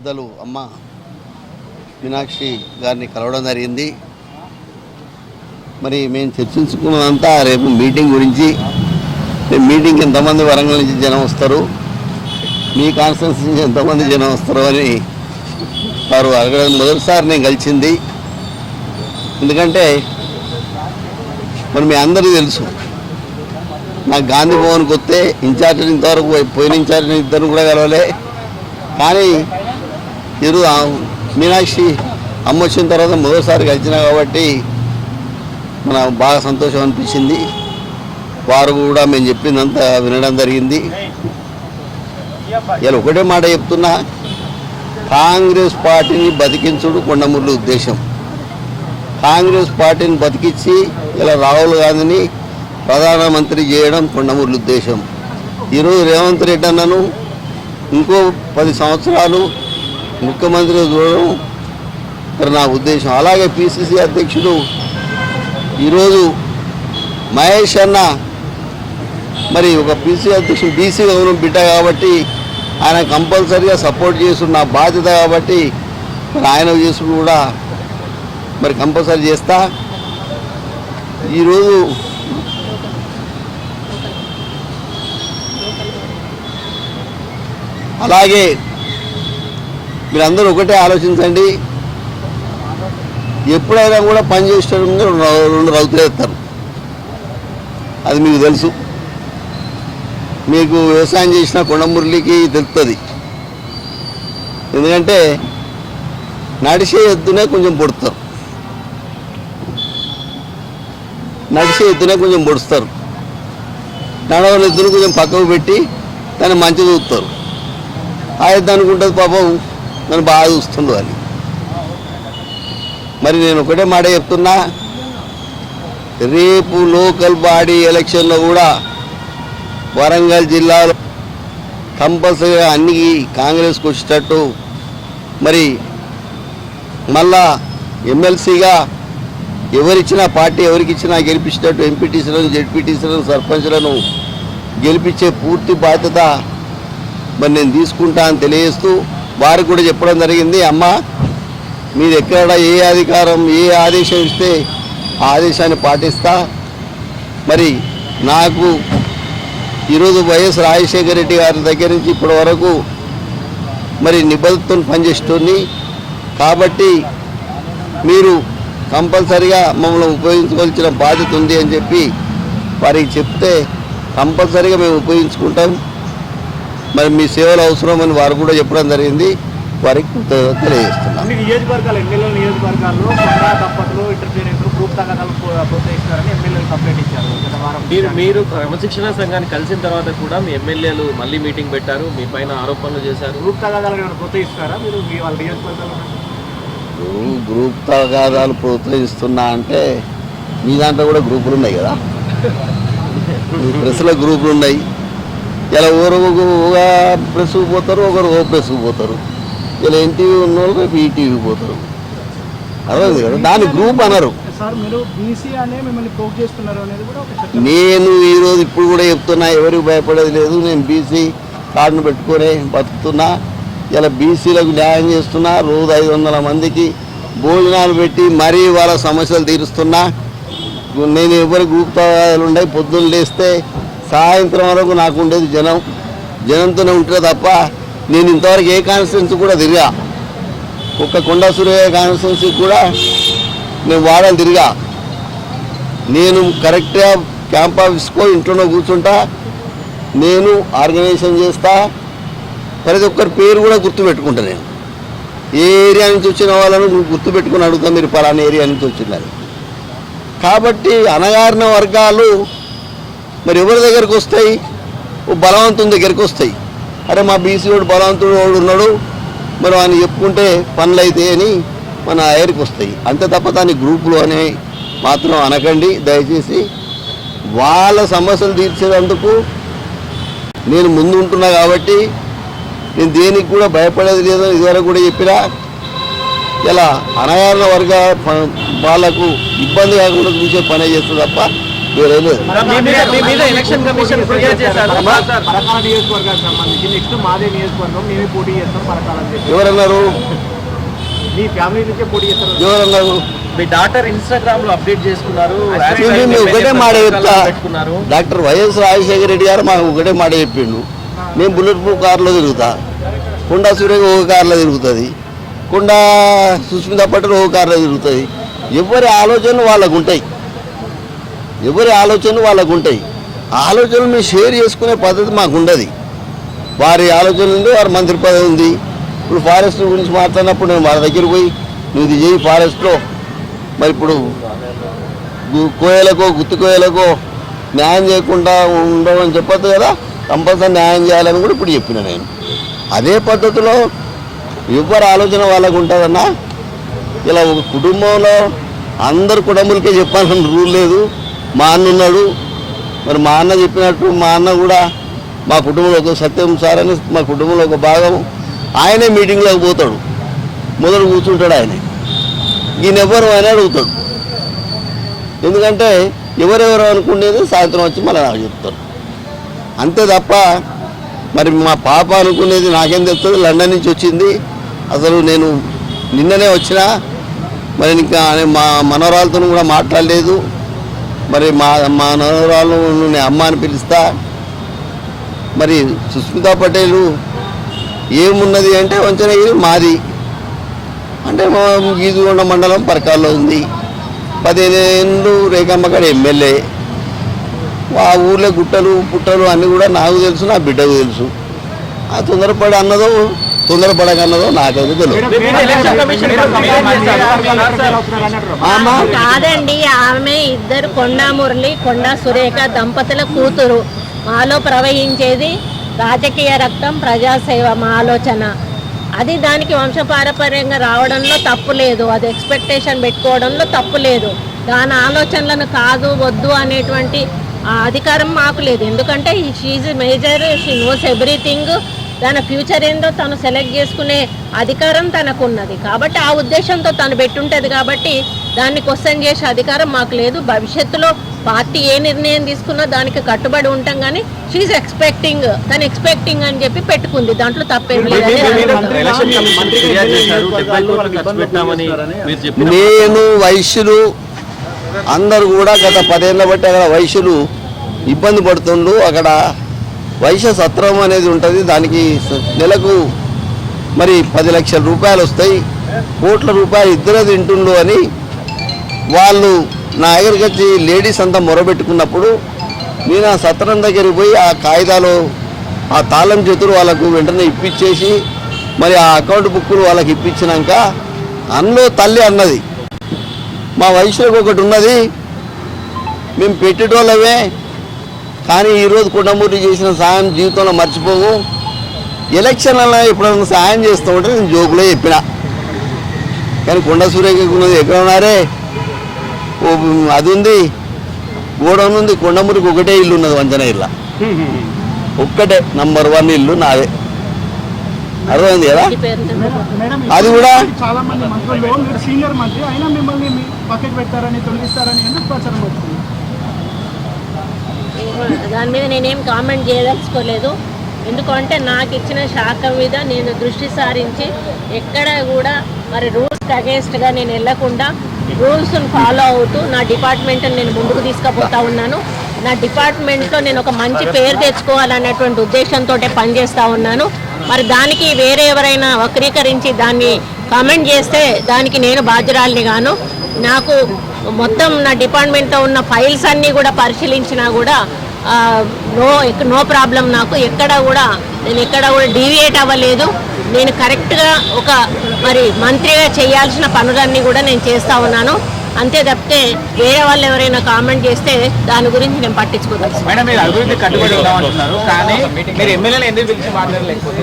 పెద్దలు అమ్మ మీనాక్షి గారిని కలవడం జరిగింది. మరి మేము చర్చించుకున్నదంతా రేపు మీటింగ్ గురించి. మీటింగ్కి ఎంతమంది వరంగల్ నుంచి జనం వస్తారు, మీ కాన్ఫరెన్స్ నుంచి ఎంతమంది జనం వస్తారు అని వారు అడగడం మొదటిసారి నేను కలిసింది. ఎందుకంటే మరి మీ అందరికీ తెలుసు, నాకు గాంధీ భవన్కి వస్తే ఇన్ఛార్జ్ ఇంతవరకు పోయిన ఇన్ఛార్జ్ ఇద్దరు కూడా కలవలే. కానీ మీనాక్షి అమ్మ వచ్చిన తర్వాత మొదటిసారి కలిసిన కాబట్టి మనకు బాగా సంతోషం అనిపించింది. వారు కూడా మేము చెప్పిందంతా వినడం జరిగింది. ఇలా ఒకటే మాట చెప్తున్నా, కాంగ్రెస్ పార్టీని బతికించుడు కొండమురళి ఉద్దేశం. కాంగ్రెస్ పార్టీని బతికించి ఇలా రాహుల్ గాంధీని ప్రధానమంత్రి చేయడం కొండమురళి ఉద్దేశం. ఈరోజు రేవంత్ రెడ్డి అన్నను ఇంకో 10 సంవత్సరాలు ముఖ్యమంత్రి చూడడం మరి నా ఉద్దేశం. అలాగే పిసిసి అధ్యక్షుడు ఈరోజు మహేష్ అన్న మరి ఒక పిసిసి అధ్యక్షుడు బీసీ గౌరవం బిడ్డ కాబట్టి ఆయన కంపల్సరీగా సపోర్ట్ చేస్తున్న నా బాధ్యత కాబట్టి మరి ఆయన చేసుడు కూడా మరి కంపల్సరీ చేస్తా. ఈరోజు అలాగే మీరందరూ ఒకటే ఆలోచించండి, ఎప్పుడైనా కూడా పని చేసేటప్పుడు 2 రౌతులు వేస్తారు. అది మీకు తెలుసు. మీకు వ్యవసాయం చేసిన కొండమురళికి తెలుస్తుంది. ఎందుకంటే నడిచే ఎద్దునే కొంచెం పొడుస్తారు, నడవని ఎద్దును కొంచెం పక్కకు పెట్టి దాన్ని మంచి చూస్తారు. ఆ ఎద్దు అనుకుంటుంది పాపం నన్ను బాగా చూస్తుండు అని. మరి నేను ఒకటే మాట చెప్తున్నా, రేపు లోకల్ బాడీ ఎలక్షన్లో కూడా వరంగల్ జిల్లాలో కంపల్సరీగా అన్ని కాంగ్రెస్కి వచ్చేటట్టు, మరి మళ్ళా ఎమ్మెల్సీగా ఎవరిచ్చినా పార్టీ ఎవరికిచ్చినా గెలిపించేటట్టు ఎంపీటీసీలను, జెడ్పీటీసీలను, సర్పంచ్లను గెలిపించే పూర్తి బాధ్యత మరి నేను తీసుకుంటా అని తెలియజేస్తూ వారికి కూడా చెప్పడం జరిగింది. అమ్మ, మీరు ఎక్కడ ఏ అధికారం ఏ ఆదేశం ఇస్తే ఆ ఆదేశాన్ని పాటిస్తా. మరి నాకు ఈరోజు వైఎస్ రాజశేఖర రెడ్డి గారి దగ్గర నుంచి ఇప్పటి వరకు మరి నిబద్ధతతో పనిచేస్తుంది కాబట్టి మీరు కంపల్సరిగా మమ్మల్ని ఉపయోగించుకోవాల్సిన బాధ్యత ఉంది అని చెప్పి వారికి చెప్తే కంపల్సరిగా మేము ఉపయోగించుకుంటాం. మరి మీ సేవలు అవసరం అని వారు కూడా చెప్పడం జరిగింది. వారికి తెలియజేస్తున్నాం. నియోజకవర్గాలు ఎమ్మెల్యే నియోజకవర్గాల్లో గ్రూప్ తగాదాలు ప్రోత్సహిస్తారని ఎమ్మెల్యేలు కంప్లైంట్ ఇచ్చారు. మీరు క్రమశిక్షణ సంఘాన్ని కలిసిన తర్వాత కూడా మీ ఎమ్మెల్యేలు మళ్ళీ మీటింగ్ పెట్టారు, మీ పైన ఆరోపణలు చేశారు. గ్రూప్ తగాదాలు ప్రోత్సహిస్తారా మీరు మీ వాళ్ళ నియోజకవర్గాల్లో? గ్రూప్ తగాదాలు ప్రోత్సహిస్తున్నా అంటే మీ దాంట్లో కూడా గ్రూపులు ఉన్నాయి కదా, ప్రెస్లో గ్రూపులు ఉన్నాయి. ఇలా ఒకరు ప్రెస్కు పోతారు, ఒకరు ఓ ప్రెస్కు పోతారు. ఇలా ఎన్టీవీ ఉన్న వాళ్ళు రేపు ఈటీవీ పోతారు. అర్థమైంది కదా, దాని గ్రూప్ అనరు. నేను ఈరోజు ఇప్పుడు కూడా చెప్తున్నా, ఎవరికి భయపడేది లేదు. నేను బీసీ కార్డును పెట్టుకొని బతుకుతున్నా. ఇలా బీసీలకు న్యాయం చేస్తున్నా. రోజు 500 మందికి భోజనాలు పెట్టి మరీ వాళ్ళ సమస్యలు తీరుస్తున్నా. నేను ఎవరి గ్రూప్ తగాదాలు ఉన్నాయి. పొద్దున్న లేస్తే సాయంత్రం వరకు నాకు ఉండేది జనంతోనే ఉంటుంది తప్ప నేను ఇంతవరకు ఏ కాన్స్టిట్యున్సీ కూడా తిరిగా. ఒక్క కొండా సూర్య కాన్స్టిట్యున్సీ కూడా నేను వాడాలి తిరిగా. నేను కరెక్ట్గా క్యాంప్ ఆఫీస్కో ఇంట్లోనే కూర్చుంటా. నేను ఆర్గనైజేషన్ చేస్తా. ప్రతి ఒక్కరి పేరు కూడా గుర్తుపెట్టుకుంటా. నేను ఏ ఏరియా నుంచి వచ్చిన వాళ్ళను గుర్తుపెట్టుకుని అడుగుతా, మీరు పలానా ఏరియా నుంచి వచ్చిందని. కాబట్టి అణగారిన వర్గాలు మరి ఎవరి దగ్గరికి వస్తాయి? ఓ బలవంతుని దగ్గరికి వస్తాయి. అరే మా బీసీ వాడు బలవంతుడు వాడు ఉన్నాడు, మరి వాడిని చెప్పుకుంటే పనులు అయితే అని మన ఆయరికి వస్తాయి. అంతే తప్ప దాని గ్రూపులు అని మాత్రం అనకండి దయచేసి. వాళ్ళ సమస్యలు తీర్చేందుకు నేను ముందు ఉంటున్నా కాబట్టి నేను దేనికి కూడా భయపడేది లేదో ఇదివరకు కూడా చెప్పినా. ఇలా అణగారిన వర్గ వాళ్ళకు ఇబ్బంది కాకుండా చూసే పనే చేస్తుంది తప్ప వేరే మీ మీద ఎలక్షన్ కమిషన్ ఫిర్యాదు చేశారు. పరకాల నియోజకవర్గానికి సంబంధించి నెక్స్ట్ మాదే నియోజకవర్గం మేమే పోటీ చేస్తాం పరకాల అని చెప్పి. ఎవరన్నారు మీ ఫ్యామిలీ నుంచే పోటీ చేస్తారు. ఎవరన్నారు మీ డాక్టర్ ఇన్స్టాగ్రామ్ లో అప్డేట్ చేసుకున్నారు. మేము ఒకటే మాట చెప్తా, పెట్టుకున్నారు. డాక్టర్ వైఎస్ రాజశేఖర రెడ్డి గారు మాకు ఒకటే మాట చెప్పిండు, మేము బుల్లెట్ ప్రూఫ్ కార్లో తిరుగుతా, కొండా సూర్య ఒక కార్లో తిరుగుతుంది, కొండా సుస్మిత పటేల్ ఒక కార్లో తిరుగుతుంది. ఎవరి ఆలోచనలు వాళ్ళకు ఉంటాయి, ఎవరి ఆలోచనలు వాళ్ళకు ఉంటాయి. ఆలోచనలు మేము షేర్ చేసుకునే పద్ధతి మాకు ఉండదు. వారి ఆలోచనలు ఉంది, వారి మంత్రి పదవి ఉంది. ఇప్పుడు ఫారెస్ట్ గురించి మాట్లాడినప్పుడు నేను వాళ్ళ దగ్గర పోయి నువ్వు ఇది చేయి ఫారెస్ట్లో, మరి ఇప్పుడు కోయలకో గుత్తి కోయలకో న్యాయం చేయకుండా ఉండవని చెప్పొద్దు కదా, కంపల్సరీ న్యాయం చేయాలని కూడా ఇప్పుడు చెప్పిన నేను. అదే పద్ధతిలో ఎవరి ఆలోచన వాళ్ళకు ఉంటుందన్నా. ఇలా ఒక కుటుంబంలో అందరు కుటుంబాలకే చెప్పాలని రూల్ లేదు. మా అన్న ఉన్నాడు, మరి మా అన్న చెప్పినట్టు మా అన్న కూడా మా కుటుంబంలో ఒక సత్యం సార్ అని మా కుటుంబంలో ఒక భాగం. ఆయనే మీటింగ్లోకి పోతాడు, మొదలు కూర్చుంటాడు ఆయనే, ఈయన ఎవరు అని అడుగుతాడు. ఎందుకంటే ఎవరెవరు అనుకునేది సాయంత్రం వచ్చి మళ్ళీ నాకు చెప్తారు, అంతే తప్ప మరి మా పాప అనుకునేది నాకేం తెలుస్తుంది. లండన్ నుంచి వచ్చింది, అసలు నేను నిన్ననే వచ్చినా, మరి ఇంకా మా మనవరాలతో కూడా మాట్లాడలేదు. మరి మా మనవరాలు నేను అమ్మ అని పిలుస్తా. మరి సుస్మితా పటేలు ఏమున్నది అంటే వంచనగిరి మాది, అంటే మా గీదుగొండ మండలం పరకాల్లో ఉంది. 15 ఏళ్ళు రేఖమ్మగడ ఎమ్మెల్యే. ఆ ఊర్లో గుట్టలు పుట్టలు అన్నీ కూడా నాకు తెలుసు, నా బిడ్డకు తెలుసు. ఆ తొందరపడి అన్నదో తొందరపడకన్నదో నాకైతే తెలియదు. కాదండి, ఆమె ఇద్దరు కొండా మురళి కొండా సురేఖ దంపతుల కూతురు. మాలో ప్రవహించేది రాజకీయ రక్తం, ప్రజాసేవ మా ఆలోచన. అది దానికి వంశపారపర్యంగా రావడంలో తప్పు లేదు, అది ఎక్స్పెక్టేషన్ పెట్టుకోవడంలో తప్పు లేదు. దాని ఆలోచనలను కాదు వద్దు అనేటువంటి అధికారం మాకు లేదు. ఎందుకంటే she major, she knows everything. తన ఫ్యూచర్ ఏందో తను సెలెక్ట్ చేసుకునే అధికారం తనకు ఉన్నది. కాబట్టి ఆ ఉద్దేశంతో తను పెట్టుంటుంది. కాబట్టి దాన్ని క్వశ్చన్ చేసే అధికారం మాకు లేదు. భవిష్యత్తులో పార్టీ ఏ నిర్ణయం తీసుకున్నా దానికి కట్టుబడి ఉంటాం. కానీ షీఈ్ ఎక్స్పెక్టింగ్, తను ఎక్స్పెక్టింగ్ అని చెప్పి పెట్టుకుంది, దాంట్లో తప్పేం లేదు. నేను వైశ్యులు అందరూ కూడా గత 10 ఏళ్ళ బట్టి అక్కడ వైశ్యులు ఇబ్బంది పడుతుండ్రు. అక్కడ వైశ్య సత్రం అనేది ఉంటుంది, దానికి నెలకు మరి 10 లక్షల రూపాయలు వస్తాయి, కోట్ల రూపాయలు ఇద్దరు తింటుండ్రు అని వాళ్ళు నా దగ్గరికి వచ్చి లేడీస్ అంతా మొరబెట్టుకున్నప్పుడు నేను ఆ సత్రం దగ్గరికి పోయి ఆ కాగితాలు, ఆ తాళం చేతులు వాళ్ళకు వెంటనే ఇప్పించేసి మరి ఆ అకౌంట్ బుక్కులు వాళ్ళకి ఇప్పించినాక అందులో తల్లి అన్నది, మా వయసులోకి ఒకటి ఉన్నది, మేము పెట్టేటోళ్ళమే, కానీ ఈరోజు కొండమూరి చేసిన సాయం జీవితంలో మర్చిపోము. ఎలక్షన్లలో ఎప్పుడైనా సాయం చేస్తూ ఉంటే నేను జోకులో చెప్పిన. కానీ కొండ సూర్యకి ఉన్నది ఎక్కడ ఉన్నారే, అది ఉంది, గోడౌన్ ఉంది. కొండమూరికి ఒకటే ఇల్లు ఉన్నది, వంచనగిరిలో ఒక్కటే నంబర్ 1 ఇల్లు నాదే. అర్థమైంది కదా. అది కూడా చాలా మంది మంత్రులు, మీరు సీనియర్ మంత్రి అయినా మిమ్మల్ని బకెట్ పెట్టారని తొలగిస్తారని ఎందుకు ప్రచారం అవుతుంది? దాని మీద నేనేం కామెంట్ చేయదలుచుకోలేదు. ఎందుకంటే నాకు ఇచ్చిన శాఖ మీద నేను దృష్టి సారించి ఎక్కడ కూడా మరి రూల్స్కి అగేన్స్ట్గా నేను వెళ్ళకుండా రూల్స్ని ఫాలో అవుతూ నా డిపార్ట్మెంట్ని నేను ముందుకు తీసుకుపోతా ఉన్నాను. నా డిపార్ట్మెంట్లో నేను ఒక మంచి పేరు తెచ్చుకోవాలనేటువంటి ఉద్దేశంతో పనిచేస్తూ ఉన్నాను. మరి దానికి వేరే ఎవరైనా వక్రీకరించి దాన్ని కామెంట్ చేస్తే దానికి నేను బాధ్యురాలిని గాను. నాకు మొత్తం నా డిపార్ట్మెంట్లో ఉన్న ఫైల్స్ అన్నీ కూడా పరిశీలించినా కూడా నో ప్రాబ్లం. నాకు నేను ఎక్కడ కూడా డీవియేట్ అవ్వలేదు. నేను కరెక్ట్గా ఒక మరి మంత్రిగా చేయాల్సిన పనులన్నీ కూడా నేను చేస్తూ ఉన్నాను. అంతే తప్పితే వేరే వాళ్ళు ఎవరైనా కామెంట్ చేస్తే దాని గురించి నేను పట్టించుకోవచ్చు. మేడం, మీరు అభివృద్ధి కట్టుబడి ఉన్నామంటున్నారు, కానీ మీరు ఎమ్మెల్యేలు ఎందుకు పిలిచి మాట్లాడలేకపోతే?